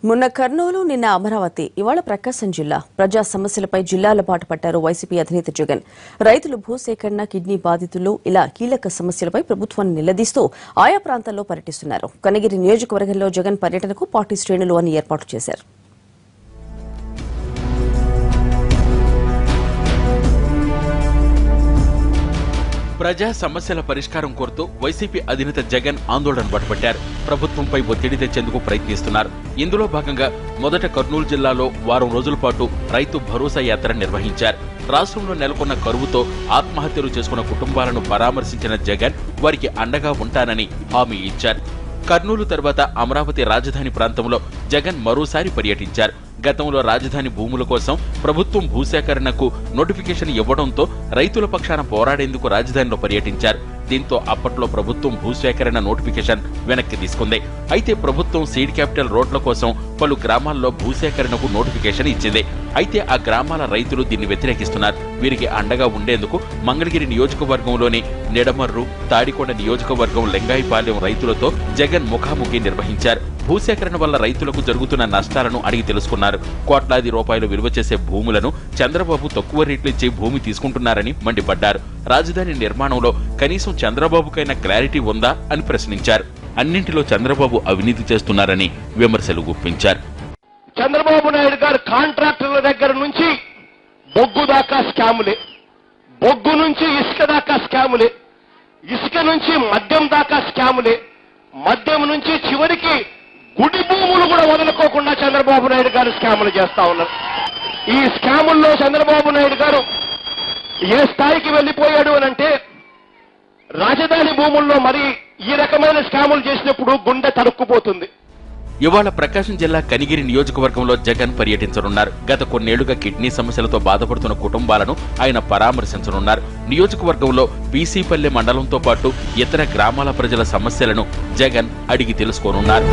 మొన్న కర్నూలు, నిన్న అమరావతి, ఇవాళ ప్రకాశం జిల్లా ప్రజా సమస్యలపై జిల్లాల బాట పట్టారు వైసీపీ అధినేత జగన్. రైతులు భూసేకరణ, కిడ్నీ బాధితులు ఇలా కీలక సమస్యలపై ప్రభుత్వాన్ని నిలదీస్తూ ఆయా ప్రాంతాల్లో పర్యటిస్తున్నారు. కనిగిరి నియోజకవర్గంలో జగన్ పర్యటనకు పార్టీ శ్రేణులు అన్ని ఏర్పాట్లు చేశారు. ప్రజా సమస్యల పరిష్కారం కోరుతూ వైసీపీ అధినేత జగన్ ఆందోళన పట్టుబట్టారు. ప్రభుత్వంపై ఒత్తిడి తెచ్చేందుకు ప్రయత్నిస్తున్నారు. ఇందులో భాగంగా మొదట కర్నూలు జిల్లాలో వారం రోజుల పాటు రైతు భరోసా యాత్ర నిర్వహించారు. రాష్ట్రంలో నెలకొన్న కరువుతో ఆత్మహత్యలు చేసుకున్న కుటుంబాలను పరామర్శించిన జగన్ వారికి అండగా ఉంటానని హామీ ఇచ్చారు. కర్నూలు తర్వాత అమరావతి రాజధాని ప్రాంతంలో జగన్ మరోసారి పర్యటించారు. గతంలో రాజధాని భూముల కోసం ప్రభుత్వం భూసేకరణకు నోటిఫికేషన్ ఇవ్వడంతో రైతుల పక్షాన పోరాడేందుకు రాజధానిలో పర్యటించారు. దీంతో అప్పట్లో ప్రభుత్వం భూసేకరణ నోటిఫికేషన్ వెనక్కి తీసుకుంది. అయితే ప్రభుత్వం సీడ్ క్యాపిటల్ రోడ్ల కోసం పలు గ్రామాల్లో భూసేకరణకు నోటిఫికేషన్ ఇచ్చింది. అయితే ఆ గ్రామాల రైతులు దీన్ని వ్యతిరేకిస్తున్నారు. వీరికి అండగా ఉండేందుకు మంగళగిరి నియోజకవర్గంలోని నిడమర్రు, తాడికొండ నియోజకవర్గం లింగాయిపాలెం రైతులతో జగన్ ముఖాముఖి నిర్వహించారు. భూసేకరణ వల్ల రైతులకు జరుగుతున్న నష్టాలను అడిగి తెలుసుకున్నారు. కోట్లాది రూపాయలు విలువ చేసే భూములను చంద్రబాబు తక్కువ రేట్లు ఇచ్చి భూమి తీసుకుంటున్నారని మండిపడ్డారు. రాజధాని నిర్మాణంలో కనీసం చంద్రబాబుకైనా క్లారిటీ ఉందా అని ప్రశ్నించారు. అన్నింటిలో చంద్రబాబు అవినీతి చేస్తున్నారని విమర్శలు గుప్పించారు. చంద్రబాబు నాయుడు గారు కాంట్రాక్టర్ల దగ్గర నుంచి బొగ్గు దాకా స్కాములే, బొగ్గు నుంచి ఇసుక దాకా స్కాములే, ఇసుక నుంచి మద్యం దాకా స్కాములే, మద్యం నుంచి చివరికి గుడి భూములు కూడా వదులుకోకుండా చంద్రబాబు నాయుడు గారు స్కాములు చేస్తా ఉన్నారు. ఈ స్కాముల్లో చంద్రబాబు నాయుడు గారు ఏ స్థాయికి వెళ్లిపోయాడు అనంటే రాజధాని భూముల్లో మరి ఈ రకమైన స్కాములు చేసినప్పుడు గుండె తరుక్కుపోతుంది. ఇవాళ ప్రకాశం జిల్లా కనిగిరి నియోజకవర్గంలో జగన్ పర్యటించనున్నారు. గత కొన్నేళ్లుగా కిడ్నీ సమస్యలతో బాధపడుతున్న కుటుంబాలను ఆయన పరామర్శించనున్నారు. నియోజకవర్గంలో పీసీపల్లె మండలంతో పాటు ఇతర గ్రామాల ప్రజల సమస్యలను జగన్ అడిగి తెలుసుకోనున్నారు.